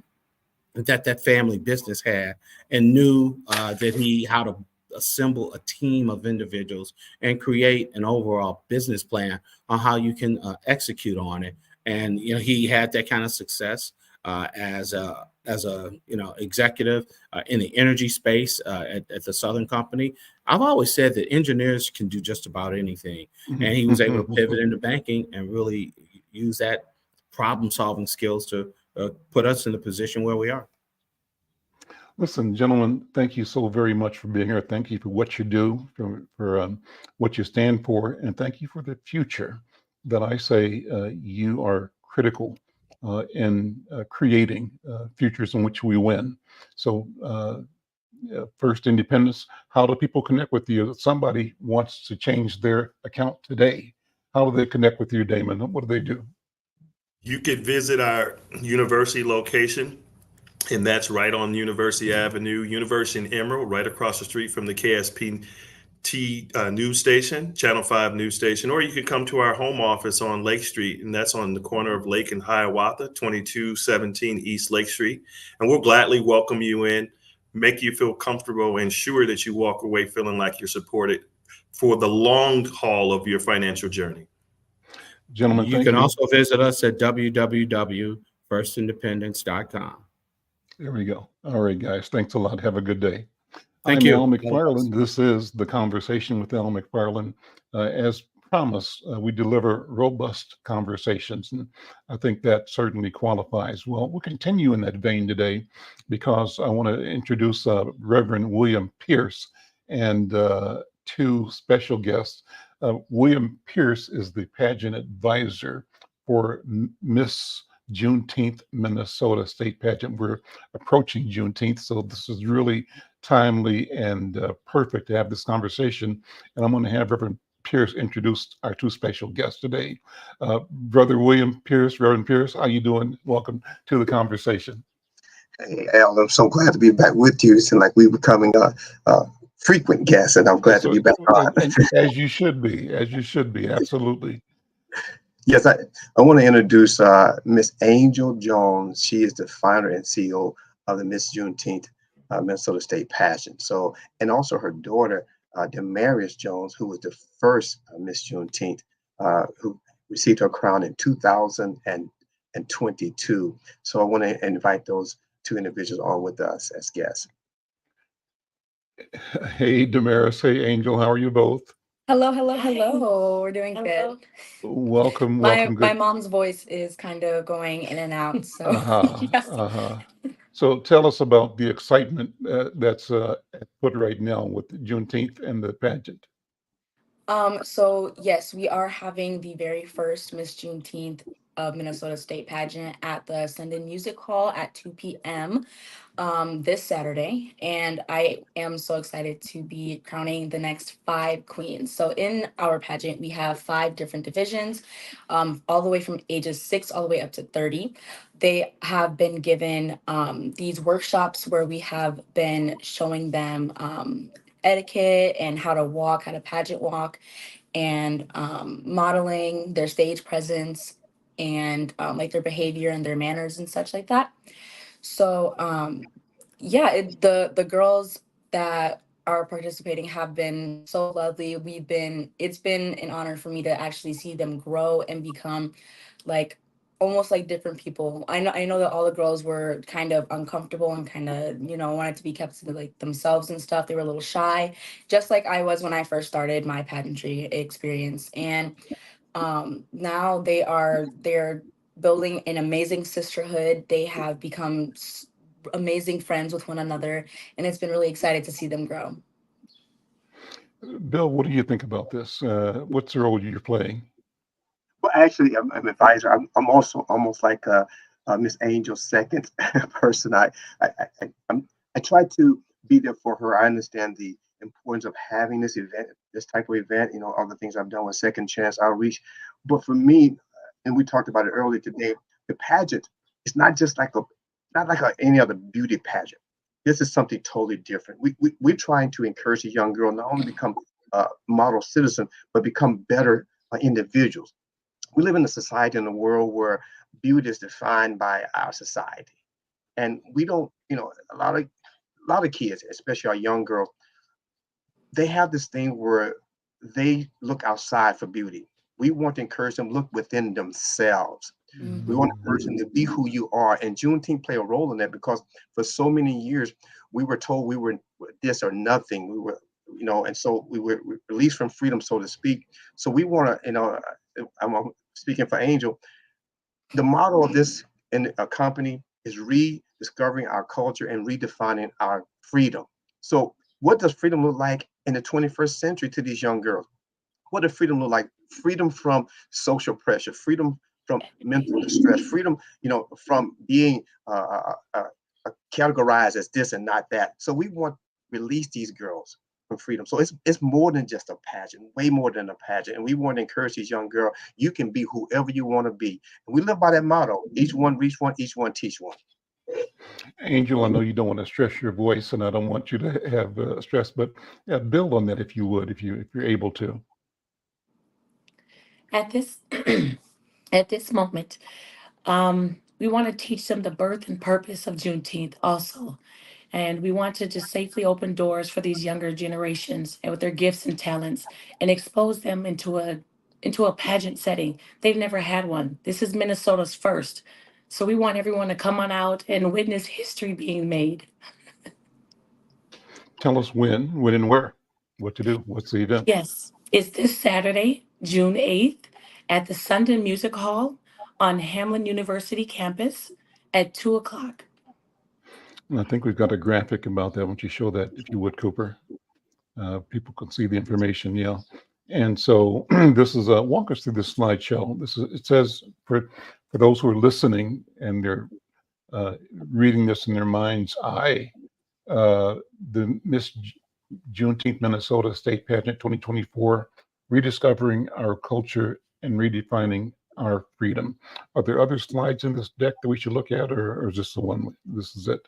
that family business had and knew how to assemble a team of individuals and create an overall business plan on how you can execute on it. And he had that kind of success as a executive in the energy space at the Southern Company. I've always said that engineers can do just about anything, and he was able to pivot into banking and really use that problem-solving skills to put us in the position where we are. Listen, gentlemen, thank you so very much for being here. Thank you for what you do, for what you stand for, and thank you for the future that I say you are critical in creating futures in which we win. So First Independence, how do people connect with you? If somebody wants to change their account today, how do they connect with you, Damon? What do they do? You could visit our university location, and that's right on University Avenue, University in Emerald, right across the street from the KSPT news station, Channel 5 news station. Or you can come to our home office on Lake Street, and that's on the corner of Lake and Hiawatha, 2217 East Lake Street. And we'll gladly welcome you in, make you feel comfortable, and ensure that you walk away feeling like you're supported for the long haul of your financial journey. Gentlemen, you can also visit us at www.firstindependence.com. There we go. All right, guys. Thanks a lot. Have a good day. Thank you. I'm Al McFarlane. This is the Conversation with Al McFarlane. As promised, we deliver robust conversations, and I think that certainly qualifies. Well, we'll continue in that vein today because I want to introduce Reverend William Pierce and two special guests. William Pierce is the pageant advisor for Miss Juneteenth Minnesota State Pageant. We're approaching Juneteenth, so this is really timely and perfect to have this conversation. And I'm going to have Reverend Pierce introduce our two special guests today. Brother William Pierce, Reverend Pierce, how you doing? Welcome to the conversation. Hey, Al, I'm so glad to be back with you. It's like we're becoming a frequent guest, and I'm glad to be back on. As you should be, absolutely. Yes, I want to introduce Miss Angel Jones. She is the founder and CEO of the Miss Juneteenth Minnesota State Pageant. So, and also her daughter, Dimitrius Jones, who was the first Miss Juneteenth, who received her crown in 2022. So I want to invite those two individuals on with us as guests. Hey, Damaris. Hey, Angel. How are you both? Hello. We're doing good. Welcome. My mom's voice is kind of going in and out. So, yes. So tell us about the excitement that's at foot right now with Juneteenth and the pageant. So yes, we are having the very first Miss Juneteenth of Minnesota State Pageant at the Sundin Music Hall at 2 p.m. This Saturday, and I am so excited to be crowning the next 5 queens. So in our pageant, we have 5 different divisions, all the way from ages 6 all the way up to 30. They have been given these workshops where we have been showing them etiquette and how to walk, how to pageant walk, and modeling their stage presence and like their behavior and their manners and such like that. So the girls that are participating have been so lovely. It's been an honor for me to actually see them grow and become like almost like different people. I know that all the girls were kind of uncomfortable and kind of, wanted to be kept to like themselves and stuff. They were a little shy, just like I was when I first started my pageantry experience. And Now they're building an amazing sisterhood. They have become amazing friends with one another, and it's been really exciting to see them grow. Bill, what do you think about this? What's the role you're playing? Well, actually, I'm an advisor. I'm also almost like Miss Angel's second person. I, I try to be there for her. I understand the importance of having this event, this type of event. You know, all the things I've done with Second Chance Outreach. But for me, and we talked about it earlier today, the pageant is not like any other beauty pageant. This is something totally different. We're trying to encourage a young girl not only become model citizen, but become better individuals. We live in a society in a world where beauty is defined by our society, and we don't, a lot of kids, especially our young girls, they have this thing where they look outside for beauty. We want to encourage them to look within themselves. We want to encourage them to be who you are, and Juneteenth play a role in that, because for so many years we were told we were this or nothing. We were, and so we were released from freedom, so to speak. So we want to, I'm speaking for Angel. The model of this in a company is rediscovering our culture and redefining our freedom. So what does freedom look like in the 21st century to these young girls? What does freedom look like? Freedom from social pressure, freedom from mental distress, freedom, from being categorized as this and not that. So we want to release these girls from freedom. So it's more than just a pageant, way more than a pageant. And we want to encourage these young girls, you can be whoever you want to be. And we live by that motto, each one reach one, each one teach one. Angel, I know you don't want to stress your voice, and I don't want you to have stress, but build on that if you would, if you're able to. At this at this moment, we want to teach them the birth and purpose of Juneteenth also. And we want to just safely open doors for these younger generations and with their gifts and talents and expose them into a pageant setting. They've never had one. This is Minnesota's first. So we want everyone to come on out and witness history being made. Tell us when and where, what to do, what's the event. Yes, it's this Saturday, June 8th, at the Sundin Music Hall on Hamlin University campus at 2 o'clock. And I think we've got a graphic about that. Why don't you show that, if you would, Cooper? People can see the information, yeah. And so this is walk us through this slideshow. It says for those who are listening and they're reading this in their mind's eye, the Miss Juneteenth Minnesota State Pageant 2024, rediscovering our culture and redefining our freedom. Are there other slides in this deck that we should look at, or is this the one? This is it.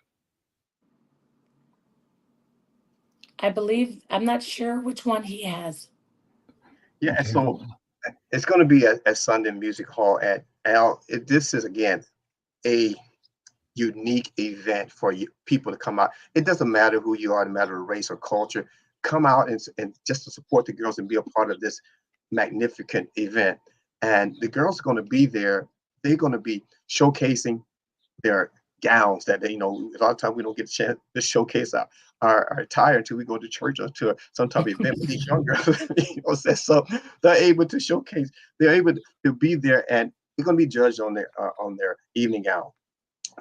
I believe, I'm not sure which one he has. Yeah, Okay, so it's going to be at Sunday Music Hall at Al. This is, again, a unique event for people to come out. It doesn't matter who you are, no matter race or culture. Come out and just to support the girls and be a part of this magnificent event. And the girls are going to be there. They're going to be showcasing their gowns that they, a lot of times we don't get a chance to showcase our attire until we go to church or to some type of event with these young girls. So they're able to showcase, they're able to be there, and they're going to be judged on their evening gown.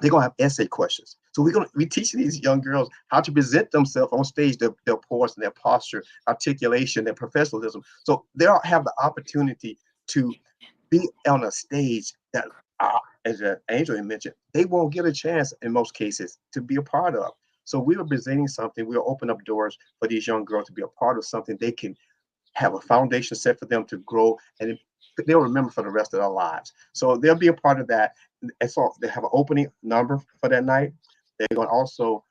They're going to have essay questions. So we teach these young girls how to present themselves on stage, their poise and their posture, articulation, their professionalism. So they'll have the opportunity to be on a stage that, as Angel mentioned, they won't get a chance in most cases to be a part of. So we are presenting something. We'll open up doors for these young girls to be a part of something they can have a foundation set for them to grow, and they'll remember for the rest of their lives. So they'll be a part of that. And so they have an opening number for that night. They're going to also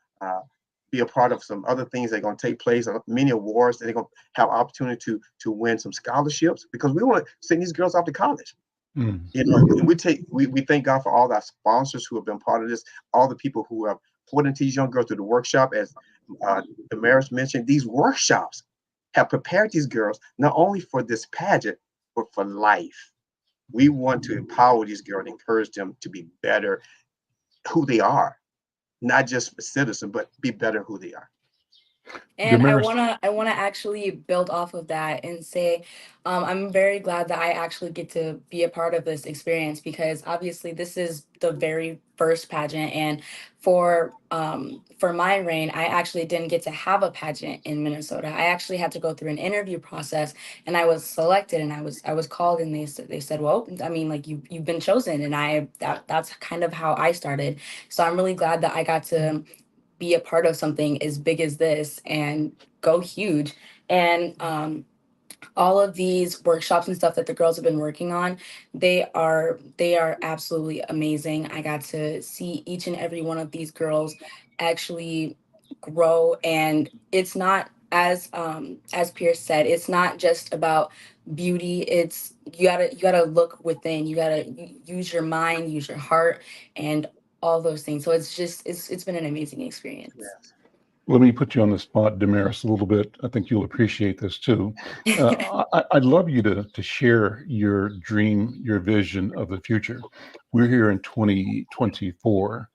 be a part of some other things that are going to take place, many awards. They're going to have opportunity to win some scholarships, because we want to send these girls off to college. We thank God for all our sponsors who have been part of this, all the people who have poured into these young girls through the workshop. As Dimitrius mentioned, these workshops have prepared these girls not only for this pageant, but for life. We want to empower these girls and encourage them to be better who they are, not just a citizen, but be better who they are. And Damaris, I wanna actually build off of that and say, I'm very glad that I actually get to be a part of this experience because obviously this is the very first pageant, and for my reign, I actually didn't get to have a pageant in Minnesota. I actually had to go through an interview process, and I was selected, and I was called, and they said, well, I mean, like you've been chosen, and that's kind of how I started. So I'm really glad that I got to be a part of something as big as this and go huge. And all of these workshops and stuff that the girls have been working on, they are absolutely amazing. I got to see each and every one of these girls actually grow, and it's not as Pierce said, it's not just about beauty. It's you gotta look within. You gotta use your mind, use your heart, and all those things. So it's just it's been an amazing experience. let me put you on the spot, Damaris, a little bit. I think you'll appreciate this too. I'd love you to share your dream, your vision of the future. We're here in 2024.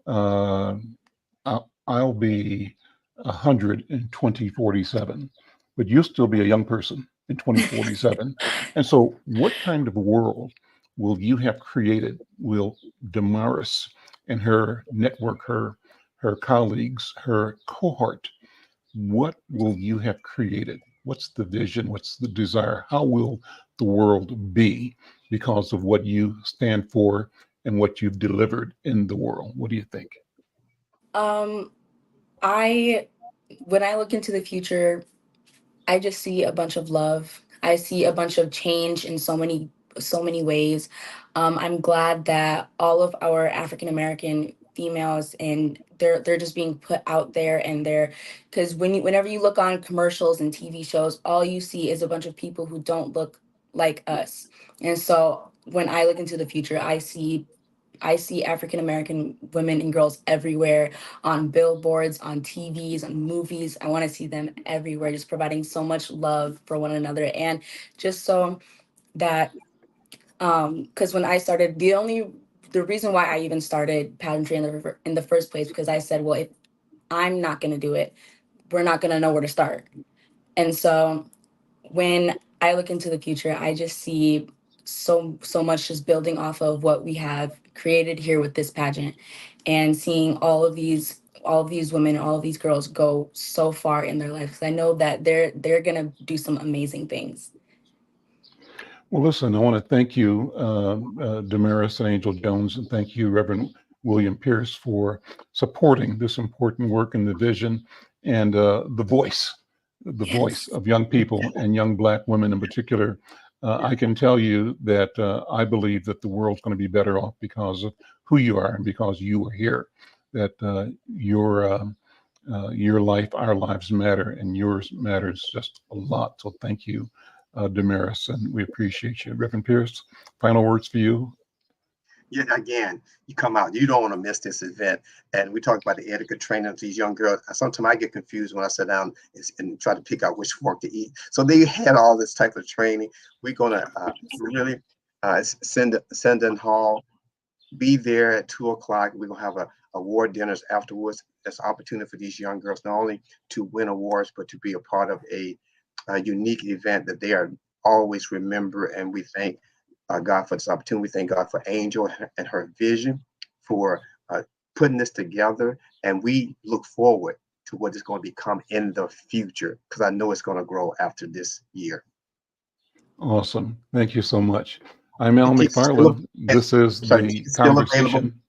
I'll be 100 in 2047, but you'll still be a young person in 2047. And so, what kind of world will you have created? Will Damaris and her network, her colleagues, her cohort, what will you have created? What's the vision? What's the desire? How will the world be because of what you stand for and what you've delivered in the world? What do you think? Um, I when I look into the future, I just see a bunch of love. I see a bunch of change in so many ways. I'm glad that all of our African American females and they're just being put out there, and they're because whenever you look on commercials and TV shows, all you see is a bunch of people who don't look like us. And so when I look into the future, I see African American women and girls everywhere on billboards, on TVs, on movies. I want to see them everywhere, just providing so much love for one another. And just so that, because when I started, the reason why I even started pageantry in the first place, because I said, well, if I'm not going to do it, we're not going to know where to start. And so when I look into the future, I just see so much just building off of what we have created here with this pageant, and seeing all of these women, all of these girls go so far in their lives. 'Cause I know that they're gonna do some amazing things. Well, listen, I want to thank you, Damaris and Angel Jones, and thank you, Reverend William Pierce, for supporting this important work and the vision and the voice Yes. of young people and young Black women in particular. I can tell you that I believe that the world's going to be better off because of who you are and because you are here. That your life, our lives matter, and yours matters just a lot. So thank you, Damaris, and we appreciate you. Reverend Pierce, final words for you. Yeah, again, you come out, you don't want to miss this event. And we talk about the etiquette training of these young girls. Sometimes I get confused when I sit down and try to pick out which fork to eat. So they had all this type of training. We're going to really send in hall, be there at 2 o'clock. We're going to have award dinners afterwards. That's an opportunity for these young girls not only to win awards, but to be a part of a unique event that they are always remember. And we thank God for this opportunity. We thank God for Angel and her vision for putting this together. And we look forward to what it's going to become in the future, because I know it's going to grow after this year. Awesome. Thank you so much. I'm Al Tickets McFarlane. This is the tickets still available. conversation.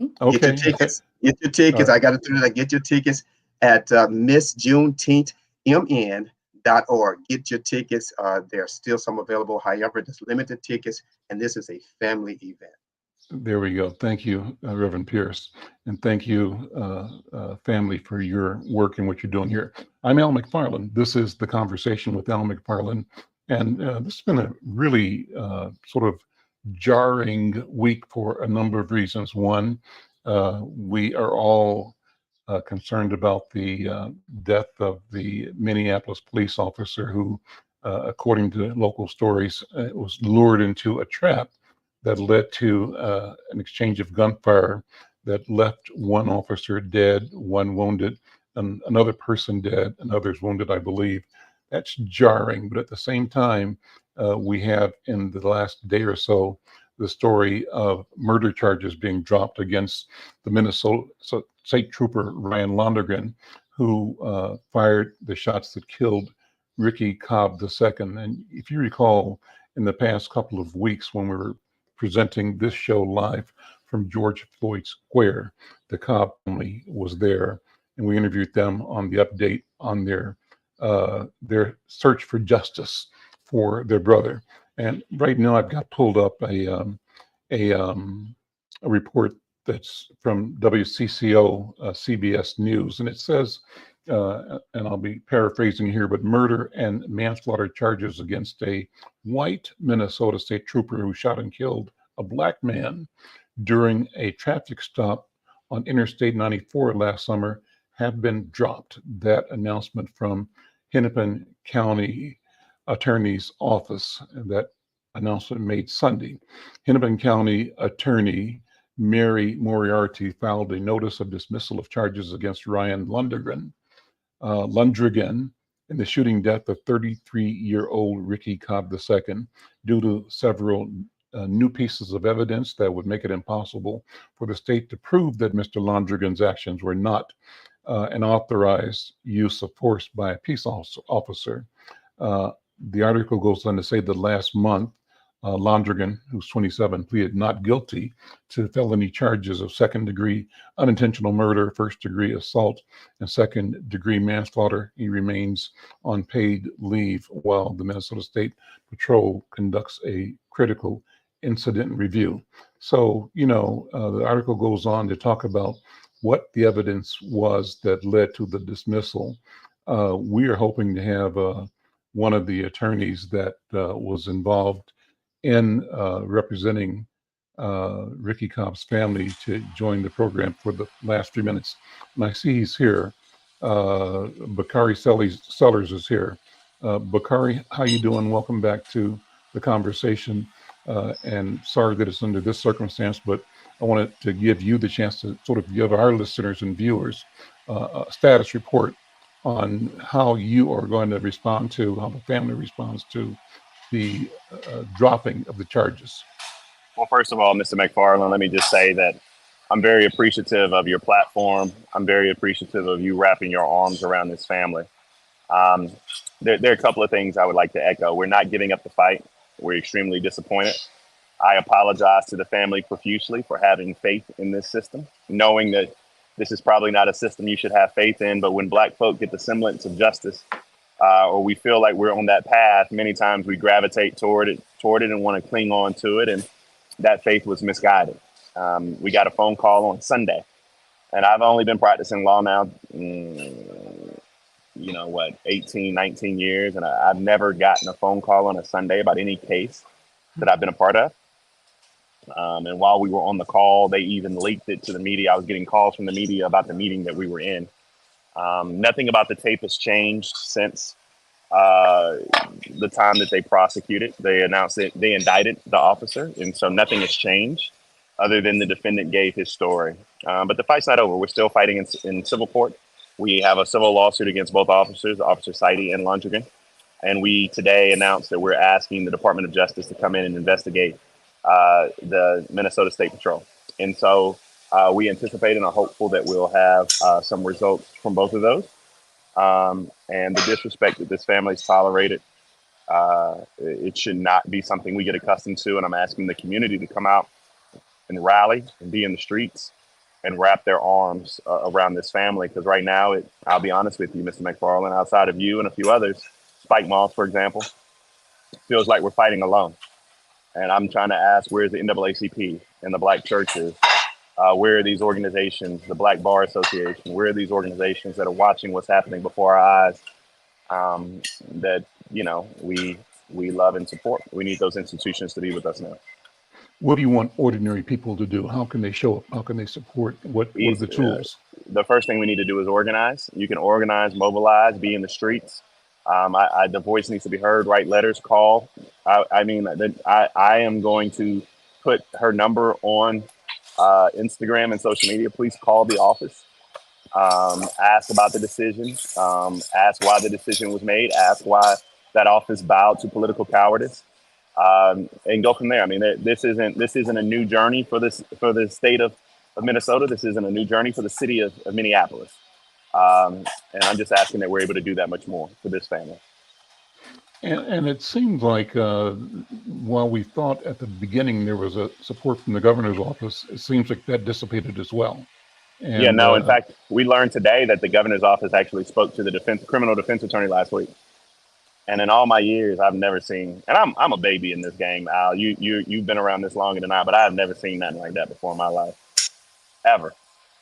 Get your Okay. tickets. Get your tickets. All I right. got to do that. Get your tickets at MissJuneteenthMN.org. Get your tickets. There are still some available. However, there's limited tickets, and this is a family event. There we go. Thank you, Reverend Pierce. And thank you, family, for your work and what you're doing here. I'm Al McFarlane. This is The Conversation with Al McFarlane. And this has been a really sort of jarring week for a number of reasons. One, we are all concerned about the death of the Minneapolis police officer who, according to local stories, was lured into a trap that led to an exchange of gunfire that left one officer dead, one wounded. another person dead and others wounded, I believe. That's jarring, but at the same time, we have in the last day or so the story of murder charges being dropped against the Minnesota State Trooper Ryan Londergan, who fired the shots that killed Ricky Cobb II. And if you recall, in the past couple of weeks when we were presenting this show live from George Floyd Square, the Cobb family was there, and we interviewed them on the update on their search for justice for their brother. And right now, I've got pulled up a report that's from WCCO CBS News, and it says, and I'll be paraphrasing here, but murder and manslaughter charges against a white Minnesota State Trooper who shot and killed a black man during a traffic stop on Interstate 94 last summer have been dropped. That announcement from Hennepin County Attorney's Office, and that announcement made Sunday. Hennepin County Attorney Mary Moriarty filed a notice of dismissal of charges against Ryan Lundgren in the shooting death of 33-year-old Ricky Cobb II due to several new pieces of evidence that would make it impossible for the state to prove that Mr. Lundgren's actions were not an authorized use of force by a peace officer. The article goes on to say that last month, Lundgren, who's 27, pleaded not guilty to felony charges of second-degree unintentional murder, first-degree assault, and second-degree manslaughter. He remains on paid leave while the Minnesota State Patrol conducts a critical incident review. So, the article goes on to talk about what the evidence was that led to the dismissal. We are hoping to have one of the attorneys that was involved in representing Ricky Cobb's family to join the program for the last 3 minutes. And I see he's here. Bakari Sellers is here. Bakari, how you doing? Welcome back to the conversation. And sorry that it's under this circumstance, but I wanted to give you the chance to sort of give our listeners and viewers a status report on how you are going to respond to, how the family responds to the dropping of the charges. Well, first of all, Mr. McFarlane, let me just say that I'm very appreciative of your platform. I'm very appreciative of you wrapping your arms around this family. There are a couple of things I would like to echo. We're not giving up the fight. We're extremely disappointed. I apologize to the family profusely for having faith in this system, knowing that this is probably not a system you should have faith in, but when Black folk get the semblance of justice, or we feel like we're on that path, many times we gravitate toward it and want to cling on to it. And that faith was misguided. We got a phone call on Sunday, and I've only been practicing law now, 18, 19 years. And I've never gotten a phone call on a Sunday about any case that I've been a part of. And while we were on the call, they even leaked it to the media. I was getting calls from the media about the meeting that we were in. Nothing about the tape has changed since the time that they prosecuted. They announced that they indicted the officer, and so nothing has changed other than the defendant gave his story. But the fight's not over. We're still fighting in civil court. We have a civil lawsuit against both officers, Officer Seide and Lundgren. And we today announced that we're asking the Department of Justice to come in and investigate the Minnesota State Patrol. And so we anticipate and are hopeful that we'll have some results from both of those. And the disrespect that this family's tolerated, it should not be something we get accustomed to. And I'm asking the community to come out and rally and be in the streets and wrap their arms around this family. Because right now, I'll be honest with you, Mr. McFarlane, outside of you and a few others, Spike Moss, for example, feels like we're fighting alone. And I'm trying to ask, where's the NAACP and the Black churches? Where are these organizations, the Black Bar Association? Where are these organizations that are watching what's happening before our eyes that, we love and support? We need those institutions to be with us now. What do you want ordinary people to do? How can they show up? How can they support? What are the tools? The first thing we need to do is organize. You can organize, mobilize, be in the streets. The voice needs to be heard, write letters, call. I am going to put her number on Instagram and social media. Please call the office. ask about the decision, ask why the decision was made, ask why that office bowed to political cowardice, and go from there. I mean, this isn't a new journey for the state of Minnesota. This isn't a new journey for the city of Minneapolis. And I'm just asking that we're able to do that much more for this family. And it seems like while we thought at the beginning there was a support from the governor's office, it seems like that dissipated as well. And, yeah, no, in fact, we learned today that the governor's office actually spoke to the criminal defense attorney last week. And in all my years, I've never seen, and I'm a baby in this game, Al. You've been around this longer than I, but I've never seen nothing like that before in my life, ever.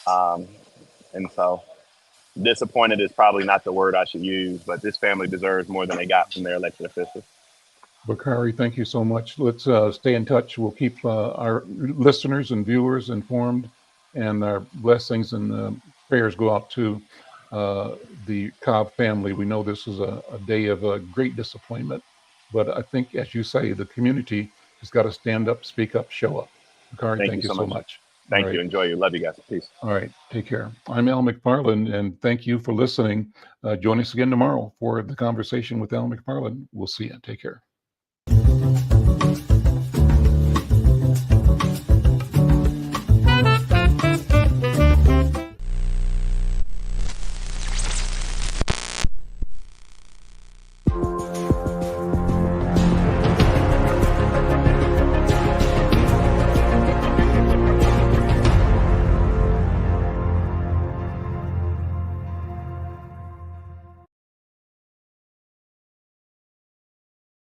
And so disappointed is probably not the word I should use, but this family deserves more than they got from their elected officials. Bakari, thank you so much. Let's stay in touch. We'll keep our listeners and viewers informed, and our blessings and prayers go out to the Cobb family. We know this is a day of great disappointment, but I think, as you say, the community has got to stand up, speak up, show up. Bakari, thank you so much. Thank you. Enjoy you. Love you guys. Peace. All right. Take care. I'm Al McFarlane, and thank you for listening. Join us again tomorrow for the Conversation with Al McFarlane. We'll see you. Take care.